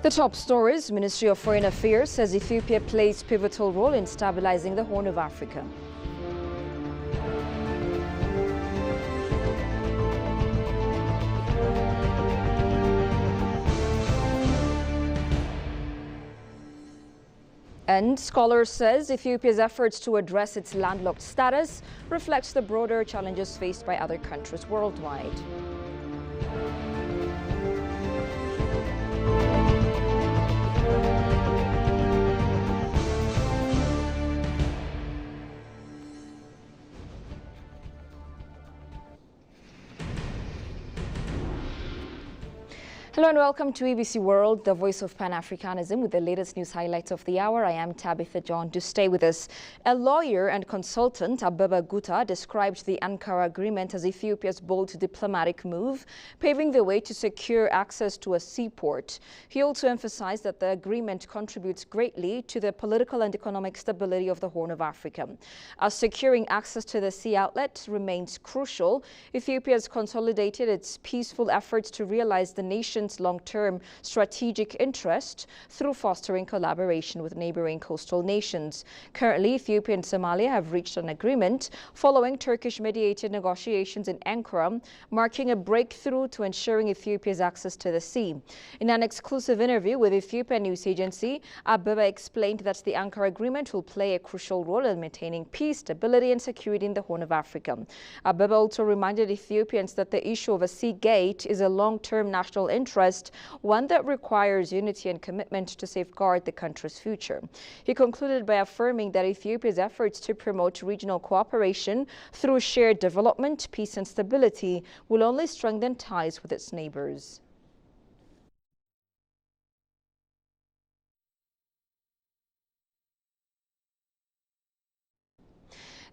The top stories: Ministry of Foreign Affairs says Ethiopia plays pivotal role in stabilizing the Horn of Africa. And Scholar says Ethiopia's efforts to address its landlocked status reflects the broader challenges faced by other countries worldwide. Hello and welcome to EBC World, the voice of Pan-Africanism, with the latest news highlights of the hour. I am Tabitha John. Do stay with us. A lawyer and consultant, Abeba Guta, described the Ankara agreement as Ethiopia's bold diplomatic move, paving the way to secure access to a seaport. He also emphasized that the agreement contributes greatly to the political and economic stability of the Horn of Africa. As securing access to the sea outlet remains crucial, Ethiopia has consolidated its peaceful efforts to realize the nation's long-term strategic interest through fostering collaboration with neighboring coastal nations. Currently, Ethiopia and Somalia have reached an agreement following Turkish-mediated negotiations in Ankara, marking a breakthrough to ensuring Ethiopia's access to the sea. In an exclusive interview with Ethiopian news agency, Abeba explained that the Ankara agreement will play a crucial role in maintaining peace, stability and security in the Horn of Africa. Abeba also reminded Ethiopians that the issue of a sea gate is a long-term national interest, one that requires unity and commitment to safeguard the country's future. He concluded by affirming that Ethiopia's efforts to promote regional cooperation through shared development, peace and stability will only strengthen ties with its neighbors.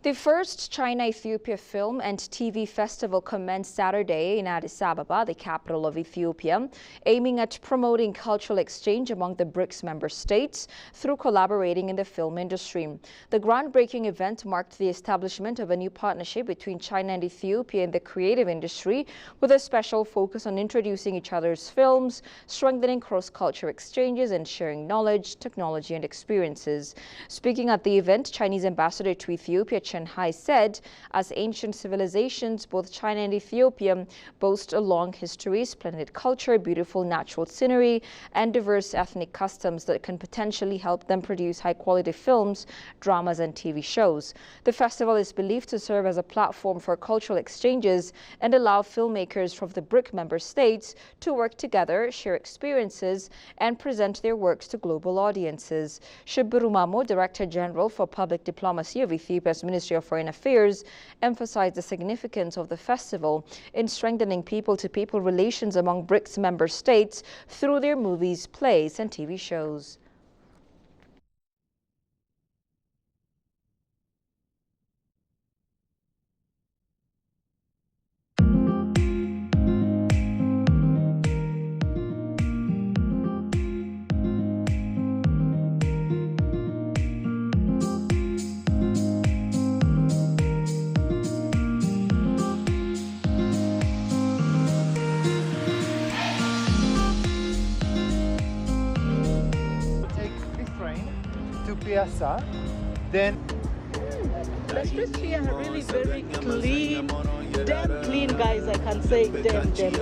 The first China-Ethiopia Film and TV Festival commenced Saturday in Addis Ababa, the capital of Ethiopia, aiming at promoting cultural exchange among the BRICS member states through collaborating in the film industry. The groundbreaking event marked the establishment of a new partnership between China and Ethiopia in the creative industry, with a special focus on introducing each other's films, strengthening cross-cultural exchanges, and sharing knowledge, technology, and experiences. Speaking at the event, Chinese ambassador to Ethiopia, Chen Hai, said, as ancient civilizations, both China and Ethiopia boast a long history, splendid culture, beautiful natural scenery, and diverse ethnic customs that can potentially help them produce high-quality films, dramas, and TV shows. The festival is believed to serve as a platform for cultural exchanges and allow filmmakers from the BRIC member states to work together, share experiences, and present their works to global audiences. Shiburu Mamo, Director General for Public Diplomacy of Ethiopia's Ministry of Foreign Affairs, emphasized the significance of the festival in strengthening people-to-people relations among BRICS member states through their movies, plays, and TV shows. Piazza, then the streets here are really very clean, damn clean, guys. I can say damn clean.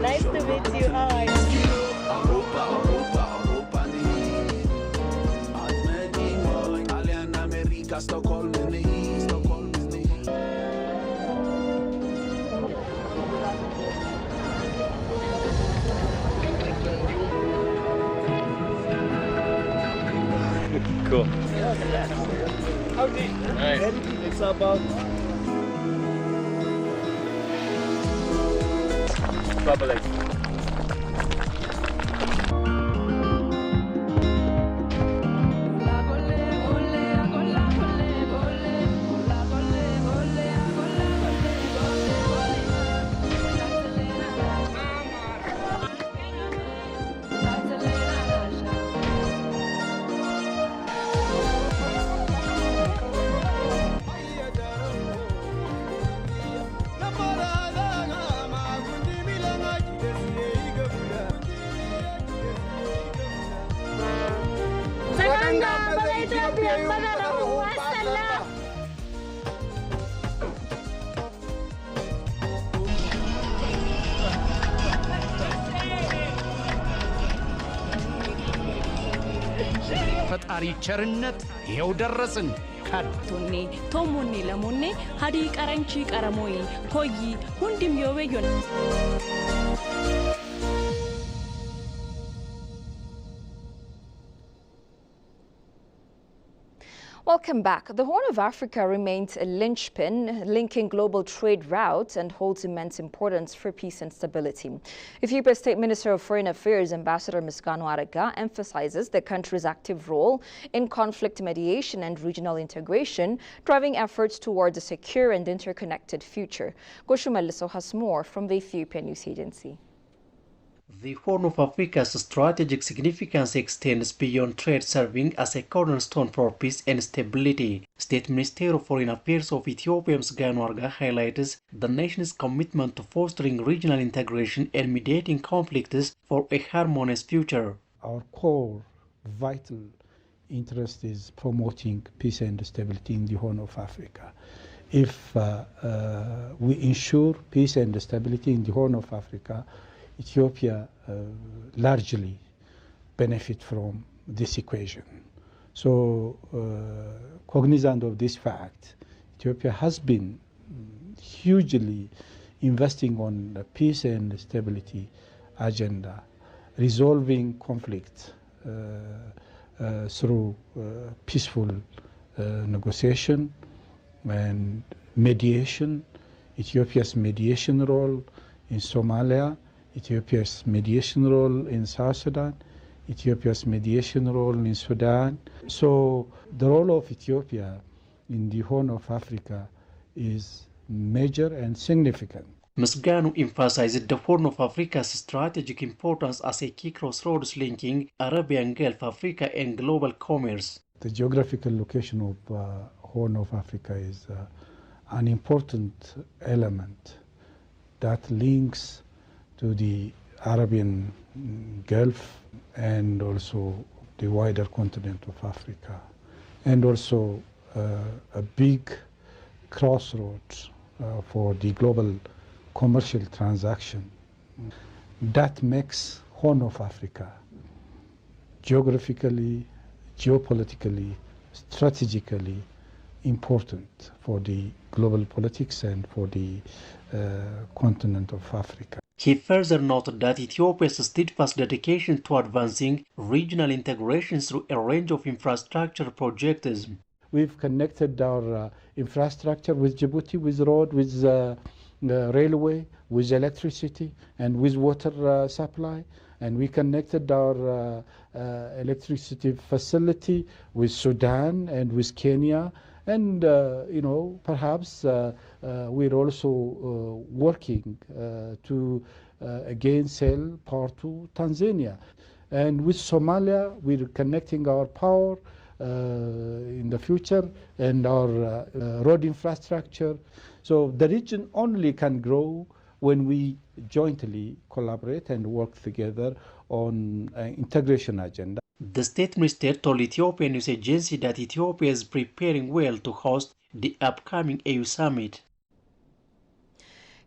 Nice to meet you. How are Cool. How deep? Nice. It's about Bubbling. ፈጣሪ ቸርነት ይኸው ደረስን። ቶኔ ቶሞኔ ለሞኔ ሀዲ ቀረንቺ ቀረሞይ ኮይ ሁንዲም ዮበዮን Welcome back. The Horn of Africa remains a linchpin linking global trade routes and holds immense importance for peace and stability. Ethiopia's State Minister of Foreign Affairs, Ambassador Misganu Arega, emphasizes the country's active role in conflict mediation and regional integration, driving efforts towards a secure and interconnected future. Goshu Melliso has more from the Ethiopian News Agency. The Horn of Africa's strategic significance extends beyond trade, serving as a cornerstone for peace and stability. State Minister of Foreign Affairs of Ethiopia, Misganu Arega, highlights the nation's commitment to fostering regional integration and mediating conflicts for a harmonious future. Our core, vital interest is promoting peace and stability in the Horn of Africa. If we ensure peace and stability in the Horn of Africa, Ethiopia largely benefit from this equation. So, cognizant of this fact, Ethiopia has been hugely investing on the peace and stability agenda, resolving conflicts through peaceful negotiation and mediation. Ethiopia's mediation role in Somalia, Ethiopia's mediation role in South Sudan, Ethiopia's mediation role in Sudan. So the role of Ethiopia in the Horn of Africa is major and significant. Misganu emphasized the Horn of Africa's strategic importance as a key crossroads linking Arabian Gulf, Africa and global commerce. The geographical location of Horn of Africa is an important element that links to the Arabian Gulf and also the wider continent of Africa, and also a big crossroads for the global commercial transaction. That makes Horn of Africa geographically, geopolitically, strategically important for the global politics and for the continent of Africa. He further noted that Ethiopia's steadfast dedication to advancing regional integration through a range of infrastructure projects. We've connected our infrastructure with Djibouti, with road, with railway, with electricity, and with water supply. And we connected our electricity facility with Sudan and with Kenya. And, perhaps we're also working to again sell power to Tanzania. And with Somalia, we're connecting our power in the future and our road infrastructure. So the region only can grow when we jointly collaborate and work together on an integration agenda. The state minister told Ethiopian News Agency that Ethiopia is preparing well to host the upcoming AU summit.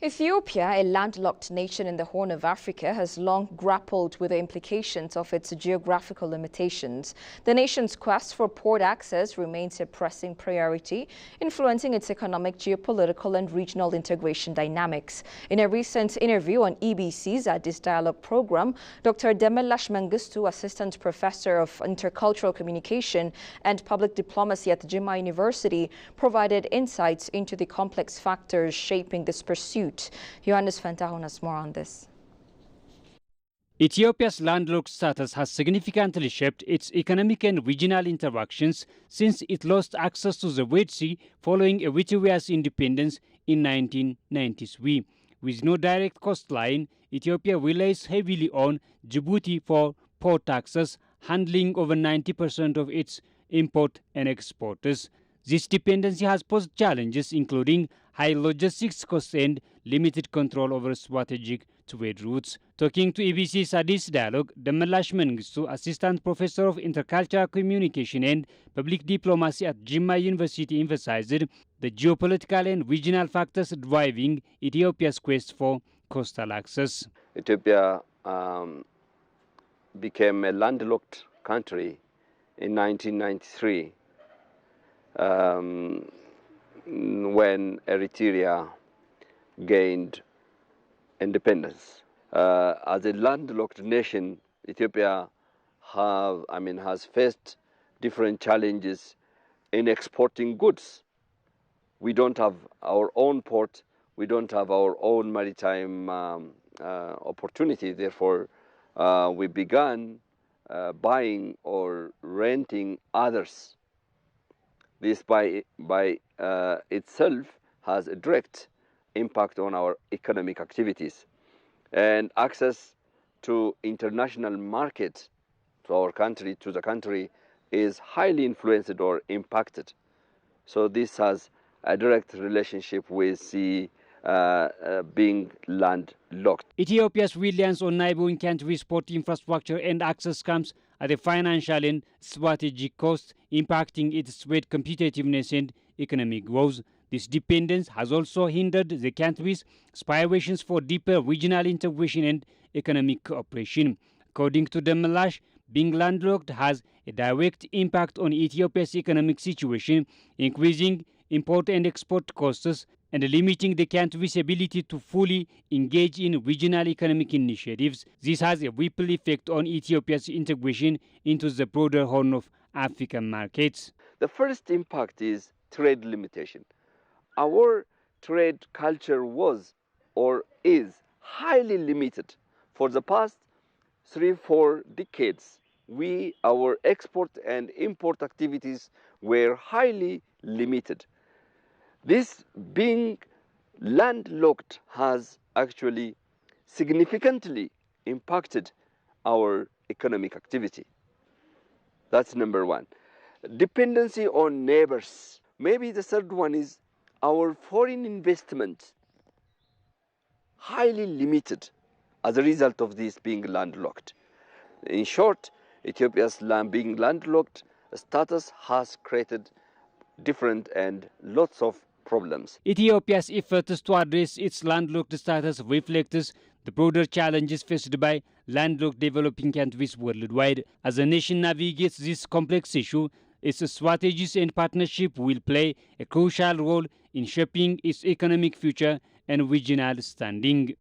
Ethiopia, a landlocked nation in the Horn of Africa, has long grappled with the implications of its geographical limitations. The nation's quest for port access remains a pressing priority, influencing its economic, geopolitical and regional integration dynamics. In a recent interview on EBC's Addis Dialogue program, Dr. Demelash Mengistu, Assistant Professor of Intercultural Communication and Public Diplomacy at Jimma University, provided insights into the complex factors shaping this pursuit. Johannes Fentahun has more on this. Ethiopia's landlocked status has significantly shaped its economic and regional interactions since it lost access to the Red Sea following Eritrea's independence in 1993. With no direct coastline, Ethiopia relies heavily on Djibouti for port access, handling over 90% of its import and exporters. This dependency has posed challenges including high logistics costs and limited control over strategic trade routes. Talking to EBC's Addis Dialogue, Damalash Mengistu, Assistant Professor of Intercultural Communication and Public Diplomacy at Jimma University, emphasized the geopolitical and regional factors driving Ethiopia's quest for coastal access. Ethiopia became a landlocked country in 1993 when Eritrea gained independence. As a landlocked nation, Ethiopia has faced different challenges in exporting goods. We don't have our own port, we don't have our own maritime opportunity. Therefore, we began buying or renting others. This by itself has a direct impact on our economic activities. And access to international market to the country is highly influenced or impacted. So this has a direct relationship with the being landlocked. Ethiopia's reliance on neighboring countries' port infrastructure and access comes at a financial and strategic cost, impacting its trade competitiveness and economic growth. This dependence has also hindered the country's aspirations for deeper regional integration and economic cooperation. According to Damalash, being landlocked has a direct impact on Ethiopia's economic situation, increasing import and export costs and limiting the country's ability to fully engage in regional economic initiatives. This has a ripple effect on Ethiopia's integration into the broader Horn of African markets. The first impact is trade limitation. Our trade culture was or is highly limited. For the past 3-4 decades, our export and import activities were highly limited. This being landlocked has actually significantly impacted our economic activity. That's number one. Dependency on neighbors. Maybe the third one is our foreign investment highly limited as a result of this being landlocked. In short, Ethiopia's being landlocked status has created different and lots of problems. Ethiopia's efforts to address its landlocked status reflects the broader challenges faced by landlocked developing countries worldwide. As the nation navigates this complex issue, its strategies and partnership will play a crucial role in shaping its economic future and regional standing.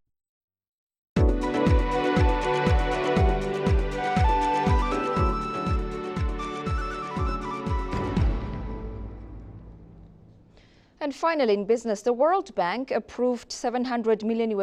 And finally, in business, the World Bank approved $700 million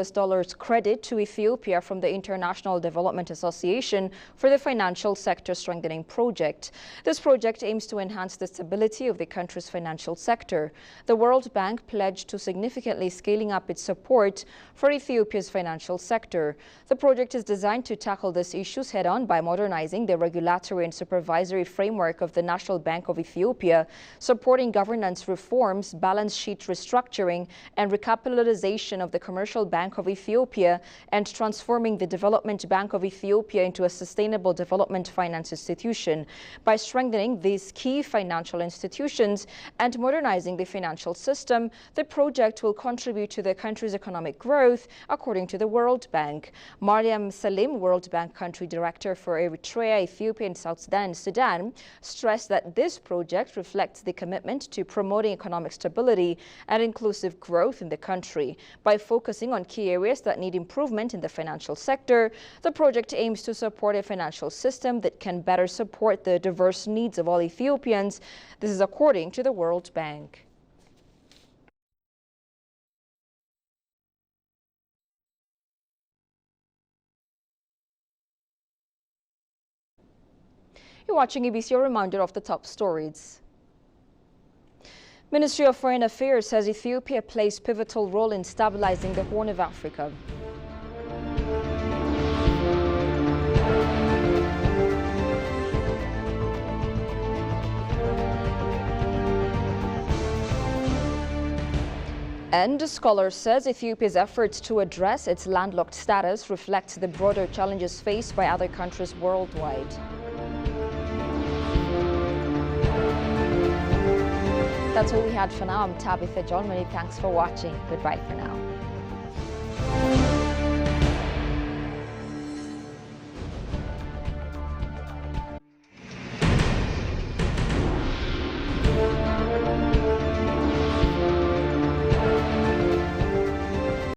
credit to Ethiopia from the International Development Association for the Financial Sector Strengthening Project. This project aims to enhance the stability of the country's financial sector. The World Bank pledged to significantly scaling up its support for Ethiopia's financial sector. The project is designed to tackle these issues head-on by modernizing the regulatory and supervisory framework of the National Bank of Ethiopia, supporting governance reforms, balance sheet restructuring and recapitalization of the Commercial Bank of Ethiopia, and transforming the Development Bank of Ethiopia into a sustainable development finance institution. By strengthening these key financial institutions and modernizing the financial system, the project will contribute to the country's economic growth, according to the World Bank. Mariam Salim, World Bank Country Director for Eritrea, Ethiopia, and South Sudan, stressed that this project reflects the commitment to promoting economic stability and inclusive growth in the country. By focusing on key areas that need improvement in the financial sector, the project aims to support a financial system that can better support the diverse needs of all Ethiopians. This is according to the World Bank. You're watching EBC, a reminder of the top stories. Ministry of Foreign Affairs says Ethiopia plays pivotal role in stabilizing the Horn of Africa. And a scholar says Ethiopia's efforts to address its landlocked status reflect the broader challenges faced by other countries worldwide. That's all we had for now. I'm Tabitha John. Many thanks for watching. Goodbye for now.